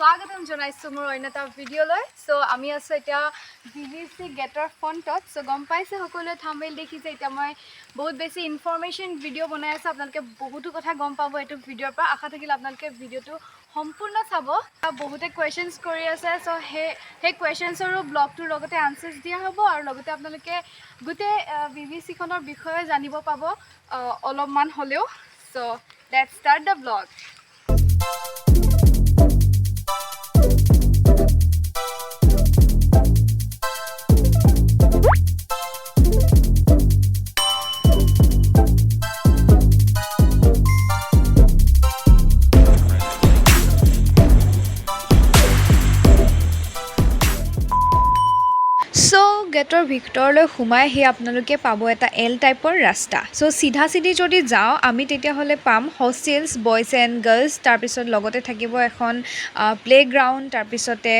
স্বাগতম জনাইছো মোৰ অন্য এটা ভিডিঅ'লৈ। সো আমি আছো এতিয়া BVEC গেটৰ ফ্ৰণ্টত। সো গম পাইছে সকলোৱে থাম্বনেইল দেখিছে, এতিয়া মই বহুত বেছি ইনফৰমেশ্যন ভিডিঅ' বনাই আছো। আপোনালোকে বহুতো কথা গম পাব এইটো ভিডিঅ'ৰ পৰা। আশা থাকিল আপোনালোকে ভিডিঅ'টো সম্পূৰ্ণ চাব। বহুতে কুৱেশ্যনছ কৰি আছে, সো সেই কুৱেশ্যনছৰো ব্লগটোৰ লগতে আনচাৰ্ছ দিয়া হ'ব আৰু লগতে আপোনালোকে গোটেই BVECখনৰ বিষয়ে জানিব পাব অলপমান হ'লেও। So let's start the blog. গেটৰ ভিতৰলৈ সোমাই আহি আপোনালোকে পাব এটা এল টাইপৰ ৰাস্তা। সো চিধা চিধি যদি যাওঁ আমি তেতিয়াহ'লে পাম হোষ্টেলছ বয়জ এণ্ড গাৰ্লছ, তাৰপিছত লগতে থাকিব এখন প্লে'গ্ৰাউণ্ড, তাৰপিছতে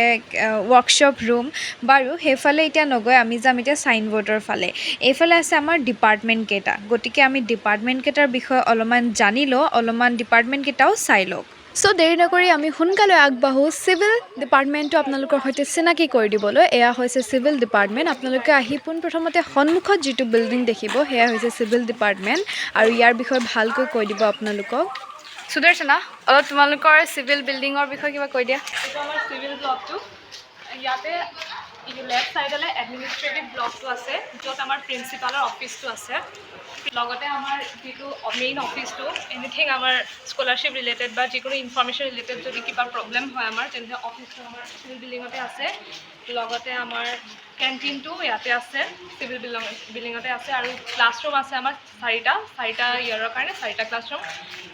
ৱৰ্কশ্বপ ৰুম। বাৰু সেইফালে এতিয়া নগৈ আমি যাম এতিয়া ছাইনবোৰ্ডৰ ফালে। এইফালে আছে আমাৰ ডিপাৰ্টমেণ্টকেইটা, গতিকে আমি ডিপাৰ্টমেণ্টকেইটাৰ বিষয়ে অলপমান জানি লওঁ, অলপমান ডিপাৰ্টমেণ্টকেইটাও চাই লওঁ। সো দেৰি নকৰি আমি সোনকালে আগবাঢ়োঁ চিভিল ডিপাৰ্টমেণ্টটো আপোনালোকৰ সৈতে চিনাকি কৰি দিবলৈ। এয়া হৈছে চিভিল ডিপাৰ্টমেণ্ট। আপোনালোকে আহি পোনপ্ৰথমতে সন্মুখত যিটো বিল্ডিং দেখিব সেয়া হৈছে চিভিল ডিপাৰ্টমেণ্ট, আৰু ইয়াৰ বিষয়ে ভালকৈ কৈ দিব আপোনালোকক। সুদৰ্শনা, অলপ তোমালোকৰ চিভিল বিল্ডিঙৰ বিষয়ে কিবা কৈ দিয়া। এইটো আমাৰ চিভিল ব্লকটো। ইয়াতে লেফ্ট ছাইডলে এডমিনিষ্ট্ৰেটিভ ব্লকটো আছে, য'ত আমাৰ প্ৰিন্সিপালৰ অফিচটো আছে। লগতে আমাৰ যিটো মেইন অফিচটো, এনিথিং আমাৰ স্কলাৰশ্বিপ ৰিলেটেড বা যিকোনো ইনফৰ্মেশ্যন ৰিলেটেড যদি কিবা প্ৰব্লেম হয় আমাৰ, তেন্তে অফিচটো আমাৰ চিভিল বিল্ডিঙতে আছে। লগতে আমাৰ কেণ্টিনটো ইয়াতে আছে, চিভিল বিল্ডিঙতে আছে। আৰু ক্লাছৰুম আছে আমাৰ চাৰিটা ইয়াৰৰ কাৰণে 4টা ক্লাছৰুম।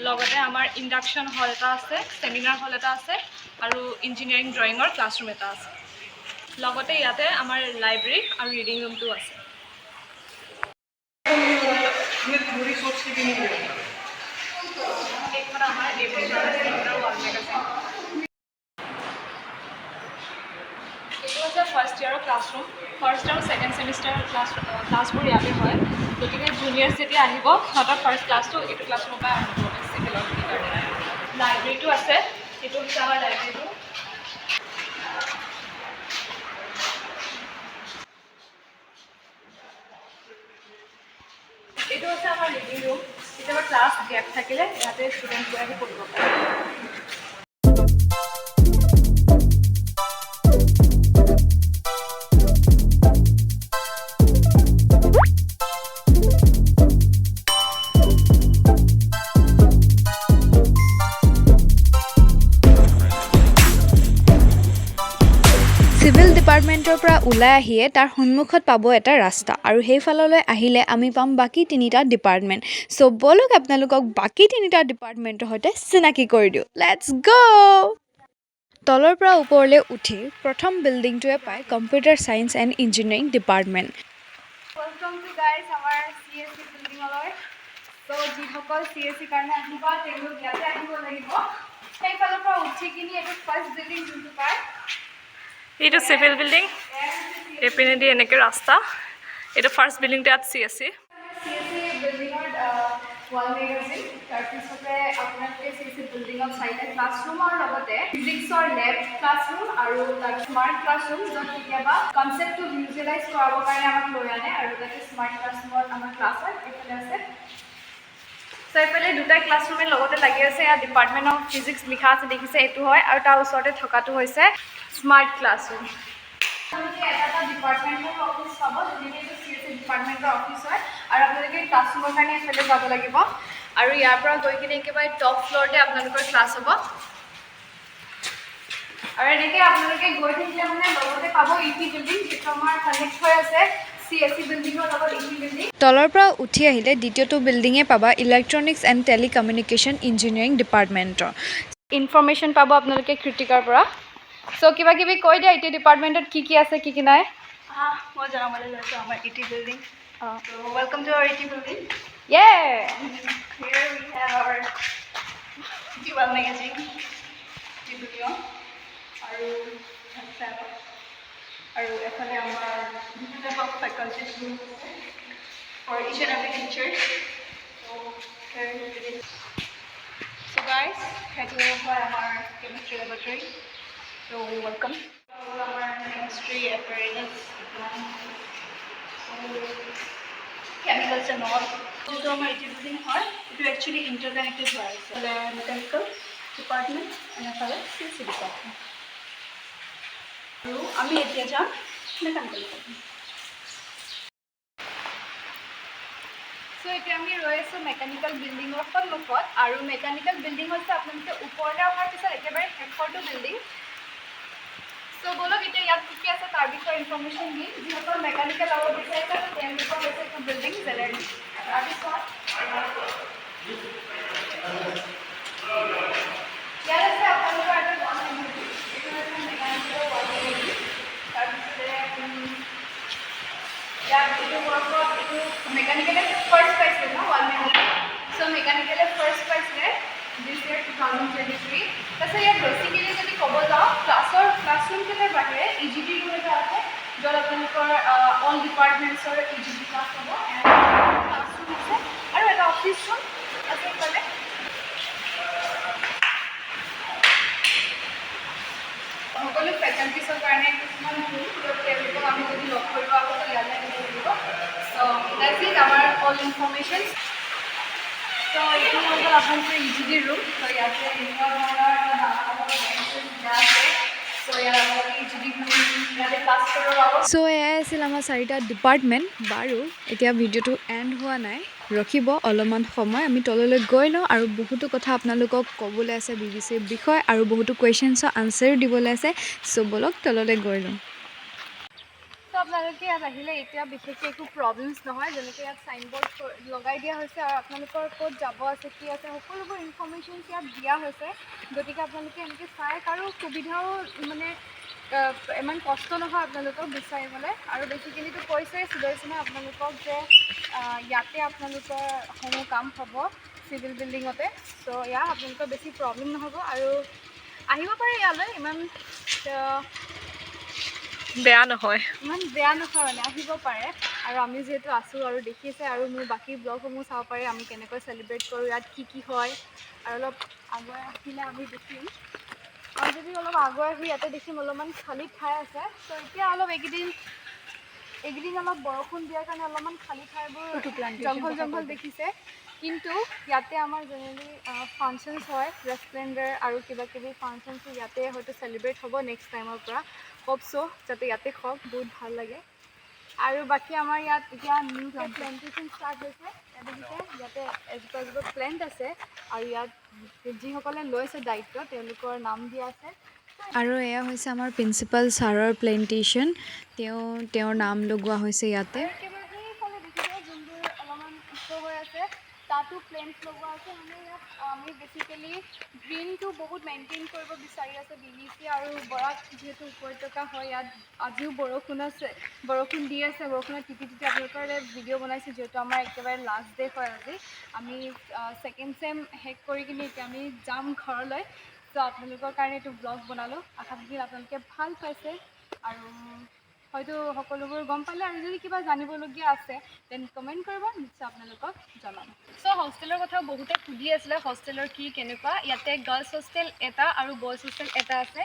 লগতে আমাৰ ইণ্ডাকশ্যন হল এটা আছে, ছেমিনাৰ হল এটা আছে, আৰু ইঞ্জিনিয়াৰিং ড্ৰয়িঙৰ ক্লাছৰুম এটা আছে। লগতে ইয়াতে আমাৰ লাইব্ৰেৰী আৰু ৰিডিং ৰুমটো আছে। এইখন আমাৰ এইটো হৈছে ফাৰ্ষ্ট ইয়েৰৰ ক্লাছৰুম। ফাৰ্ষ্ট আৰু ছেকেণ্ড ছেমিষ্টাৰৰ ক্লাছবোৰ ইয়াতে হয়। গতিকে জুনিয়ৰ্ছ যেতিয়া আহিব সিহঁতৰ ফাৰ্ষ্ট ক্লাছটো এইটো ক্লাছৰুমৰ পৰা আৰম্ভ হ'ব চিভিলৰ কাৰণে। লাইব্ৰেৰীটো আছে, এইটো হৈছে আমাৰ লাইব্ৰেৰীটো। এইটো হৈছে আমাৰ লিভিং ৰুম। কেতিয়াবা ক্লাছ গেপ থাকিলে ইয়াতে ষ্টুডেণ্টবোৰ আহি পঢ়িব পাৰে। চিভিল ডিপাৰ্টমেণ্টৰ পৰা ওলাই আহিয়ে তাৰ সন্মুখত পাব এটা ৰাস্তা, আৰু সেইফাললৈ আহিলে আমি পাম বাকী 3টা ডিপাৰ্টমেণ্ট। চ' ব'লক আপোনালোকক বাকী 3টা ডিপাৰ্টমেণ্টৰ সৈতে চিনাকি কৰি দিওঁ। লেটছ গ'! তলৰ পৰা ওপৰলৈ উঠি প্ৰথম বিল্ডিংটোৱে পায় computer science and engineering department. Welcome to guys আমাৰ CSE বিল্ডিঙলৈ। চ' যিসকল CSE কাৰণে আহিবা তেওঁলোক ইয়াতে আহিব লাগিব। সেইফালৰ পৰা উঠি কিনি এইটো ফাৰ্ষ্ট বিল্ডিং যোনটো পায়, এইটো চিভিল বিল্ডিং। এইপিনেদি এনেকৈ ৰাস্তা। এইটো ফাৰ্ষ্ট বিল্ডিংটো ইয়াত CSE বিল্ডিঙৰ ৱাল মেগাজিন। তাৰপিছতে আপোনালোকে CSE বিল্ডিঙত চাইলে ক্লাছৰুমৰ লগতে ফিজিক্সৰ লেব ক্লাছৰুম আৰু তাৰ স্মাৰ্ট ক্লাছৰুম, য'ত কেতিয়াবা কনচেপ্টটো ভিজুৱেলাইজ কৰাবৰ কাৰণে আমাক লৈ আনে, আৰু তাতে স্মাৰ্ট ক্লাছৰুমত আমাৰ ক্লাছ হয়। এইফালে আছে। চ' এইফালে 2টা ক্লাছৰুমৰ লগতে লাগি আছে। ইয়াত ডিপাৰ্টমেণ্ট অফ ফিজিক্স লিখা আছে, দেখিছে এইটো হয়, আৰু তাৰ ওচৰতে থকাটো হৈছে স্মাৰ্ট ক্লাছৰুম। আপোনালোকে এটা ডিপাৰ্টমেণ্টৰ অফিচ পাব, যেনেকৈ এইটো CSE ডিপাৰ্টমেণ্টৰ অফিচ হয়, আৰু আপোনালোকে ক্লাছৰুমৰ কাৰণে এইফালে যাব লাগিব। আৰু ইয়াৰ পৰা গৈ কিনে একেবাৰে টপ ফ্ল'ৰতে আপোনালোকৰ ক্লাছ হ'ব। আৰু এনেকৈ আপোনালোকে গৈ থাকিলে মানে লগতে পাব EP বিল্ডিং, যিটো আমাৰ কানেক্ট হৈ আছে CSE বিল্ডিঙৰ লগত EP বিল্ডিং। তলৰ পৰা উঠি আহিলে দ্বিতীয়টো বিল্ডিঙে পাবা ইলেক্ট্ৰনিক্স এণ্ড টেলিকমিউনিকেশ্যন ইঞ্জিনিয়াৰিং ডিপাৰ্টমেণ্টৰ। ইনফৰ্মেশ্যন পাব আপোনালোকে ক্ৰিটিকাৰ পৰা। চ' কিবা কিবি কৈ দিয়া এতিয়া ডিপাৰ্টমেণ্টত কি আছে কি নাই। মই জনাবলৈ লৈছোঁ আমাৰ ET building. Welcome to our ET building. Here we have our wall magazine video' আৰু এফালে আমাৰ type of faculties room for each and every teacher. So guys, সেইটো হয় আমাৰ chemistry laboratory. So welcome. Our chemistry apparatus, chemicals and all. So our engineering part, it actually interconnected wires. So the mechanical department and a CC department. So আমি এতিয়া যাম mechanical department. So এতিয়া আমি ৰৈ আছো মেকানিক্যাল বিল্ডিঙৰ সন্মুখত আৰু মেকানিক্যাল বিল্ডিং হৈছে আপোনালোকে ওপৰলৈ অহাৰ পিছত একেবাৰে শেষৰটো বিল্ডিং। So বলক এতিয়া ইয়াত কি কি আছে তাৰ বিষয়ে ইনফৰমেশ্যন দিম। যিসকল মেকানিক্যাল আৰু বিচাৰিছে তেওঁলোকৰ হৈছে এইটো বিল্ডিং জেনেৰেলি। তাৰপিছত ইয়াত আছে আপোনালোকৰ এটা ওৱাল মেমৰি, এইটো হৈছে মেকানিক্যালৰ ওৱাল মেমৰি। তাৰপিছতে ইয়াত এইটো ৱৰ্কত এইটো মেকানিক্যালে ফাৰ্ষ্ট পাইছিলে ন ওৱাল মেমৰি। চ' মেকানিক্যালে ফাৰ্ষ্ট পাইছিলে দিছ ইয়েৰ 2023। তাৰপিছত ইয়াত বেচিকেলি যদি ক'ব যাওঁ ক্লাছৰুমকেইটাৰ বাহিৰে EGD ৰুম এটা আছে য'ত আপোনালোকৰ অল ডিপাৰ্টমেণ্টছৰ EGD ক্লাছ হ'ব। ক্লাছৰুম আছে আৰু এটা অফিচ ৰুম আছে ইফালে। সকলো ফেকাল্টিছৰ কাৰণে কিছুমান ৰুম য'ত তেওঁলোকক আমি যদি লগ কৰিব আহোঁ তো ইয়ালৈ আহিব লাগিব। চ' দ্যাটছ ইট আমাৰ অল ইনফৰমেশ্যন। চ' এইটো হৈ গ'ল আপোনালোকৰ EGD ৰুম। চ' ইয়াতে এনেকুৱা ধৰণৰ সো এয়াই আছিল আমাৰ 4টা ডিপাৰ্টমেণ্ট। বাৰু এতিয়া ভিডিঅ'টো এণ্ড হোৱা নাই, ৰখিব অলপমান সময়, আমি তললৈ গৈ লওঁ আৰু বহুতো কথা আপোনালোকক ক'বলৈ আছে BVECৰ বিষয়ে আৰু বহুতো কুৱেশ্যনছৰ আনচাৰো দিবলৈ আছে। চ' ব'লক তললৈ গৈ লওঁ। তো আপোনালোকে ইয়াত আহিলে এতিয়া বিশেষকৈ একো প্ৰব্লেমছ নহয়, যেনেকৈ ইয়াত চাইনবৰ্ড লগাই দিয়া হৈছে আৰু আপোনালোকৰ ক'ত যাব আছে কি আছে সকলোবোৰ ইনফৰমেশ্যনছ ইয়াত দিয়া হৈছে। গতিকে আপোনালোকে এনেকৈ চাই কাৰো সুবিধাও মানে ইমান কষ্ট নহয় আপোনালোকক বিচাৰিবলৈ। আৰু বেচিকেলিটো কৈছে সুদৰ্শনে আপোনালোকক যে ইয়াতে আপোনালোকৰ সমূহ কাম হ'ব চিভিল বিল্ডিঙতে। চ' ইয়াত আপোনালোকৰ বেছি প্ৰব্লেম নহ'ব আৰু আহিব পাৰে ইয়ালৈ, ইমান বেয়া নহয় মানে আহিব পাৰে। আৰু আমি যিহেতু আছোঁ আৰু দেখিছে আৰু মোৰ বাকী ব্লগসমূহ চাব পাৰে আমি কেনেকৈ চেলিব্ৰেট কৰোঁ, ইয়াত কি কি হয় আৰু অলপ আগুৱাই আহিলে আমি দেখিম। আৰু যদি অলপ আগুৱাই আহি ইয়াতে দেখিম অলপমান খালী ঠাই আছে। ত' এতিয়া অলপ এইকেইদিন অলপ বৰষুণ দিয়াৰ কাৰণে অলপমান খালী ঠাইবোৰ জংঘল দেখিছে। কিন্তু ইয়াতে আমাৰ জেনেৰেলি ফাংচনছ হয়, ৰেষ্টুৰেণ্টৰ আৰু কিবা কিবি ফাংচনছ ইয়াতে হয়তো চেলিব্ৰেট হ'ব নেক্সট টাইমৰ পৰা। হোপ চ' যাতে ইয়াতে হওক, বহুত ভাল লাগে। আৰু বাকী আমাৰ ইয়াত এতিয়া নিউকৈ প্লেণ্টেশ্যন ষ্টাৰ্ট হৈছে। ইয়াতে এজোপা প্লেণ্ট আছে আৰু ইয়াত যিসকলে লৈছে দায়িত্ব তেওঁলোকৰ নাম দিয়া আছে। আৰু এয়া হৈছে আমাৰ প্ৰিন্সিপাল ছাৰৰ প্লেণ্টেশ্যন, তেওঁৰ নাম লগোৱা হৈছে ইয়াতে। সেইফালে দেখিছে যোনবোৰ অলপমান ওখ হৈ আছে তাতো প্লেণ্টছ লগোৱা আছে। মানে ইয়াত আমি বেচিকেলি গ্ৰীণটো বহুত মেইনটেইন কৰিব বিচাৰি আছে BVEC আৰু বৰাক যিহেতু উপত্যকা হয় ইয়াত আজিও বৰষুণ দি আছে। বৰষুণত তিতি আপোনালোকৰ ভিডিঅ' বনাইছোঁ যিহেতু আমাৰ একেবাৰে লাষ্ট ডে হয় আজি। আমি ছেকেণ্ড ছেম শেষ কৰি কিনে এতিয়া আমি যাম ঘৰলৈ। চ' আপোনালোকৰ কাৰণে এইটো ব্লগ বনালোঁ। আশা থাকিল আপোনালোকে ভাল পাইছে আৰু হয়তো সকলোবোৰ গম পালে। আৰু যদি কিবা জানিবলগীয়া আছে দেন কমেণ্ট কৰিব, নিশ্চয় আপোনালোকক জনাম। চ' হোষ্টেলৰ কথা বহুতে সুধি আছিলে হোষ্টেলৰ কি কেনেকুৱা। ইয়াতে গাৰ্লছ হোষ্টেল এটা আৰু বয়জ হোষ্টেল এটা আছে।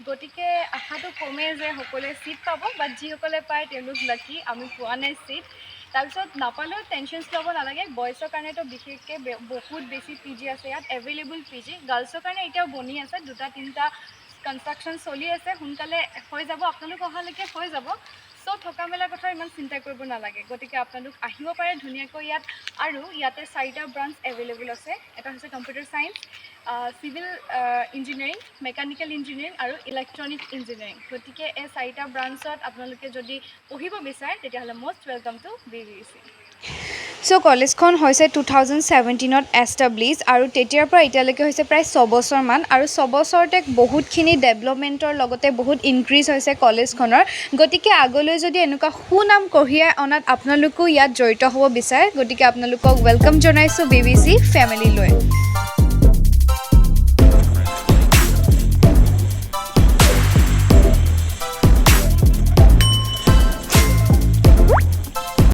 গতিকে আশাটো কমে যে সকলোৱে ছিট পাব, বাট যিসকলে পায় তেওঁলোক লাকি, আমি পোৱা নাই ছিট। তাৰপিছত নাপালেও টেনশ্যনছ ল'ব নালাগে। বয়জৰ কাৰণেতো বিশেষকৈ বহুত বেছি PG আছে ইয়াত এভেইলেবল PG। গাৰ্লছৰ কাৰণে এতিয়াও বনি আছে, 2-3টা কনষ্ট্ৰাকশ্যন চলি আছে, সোনকালে হৈ যাব, আপোনালোক অহালৈকে হৈ যাব। চ' থকা মেলাৰ কথা ইমান চিন্তা কৰিব নালাগে। গতিকে আপোনালোক আহিব পাৰে ধুনীয়াকৈ ইয়াত। আৰু ইয়াতে 4টা ব্ৰাঞ্চ এভেইলেবল আছে। এটা হৈছে computer science, civil engineering, mechanical engineering আৰু ইলেক্ট্ৰনিক ইঞ্জিনিয়াৰিং। গতিকে এই 4টা ব্ৰাঞ্চত আপোনালোকে যদি পঢ়িব বিচাৰে তেতিয়াহ'লে মষ্ট ৱেলকাম টু BVEC। চ' কলেজখন হৈছে 2017ত এষ্টাব্লিছ আৰু তেতিয়াৰ পৰা এতিয়ালৈকে হৈছে প্ৰায় 6 বছৰমান। আৰু 6 বছৰতে বহুতখিনি ডেভেলপমেণ্টৰ লগতে বহুত ইনক্ৰিজ হৈছে কলেজখনৰ। গতিকে আগলৈ যদি এনেকুৱা সুনাম কঢ়িয়াই অনাত আপোনালোকো ইয়াত জড়িত হ'ব বিচাৰে, গতিকে আপোনালোকক ৱেলকাম জনাইছোঁ BVEC ফেমিলিলৈ।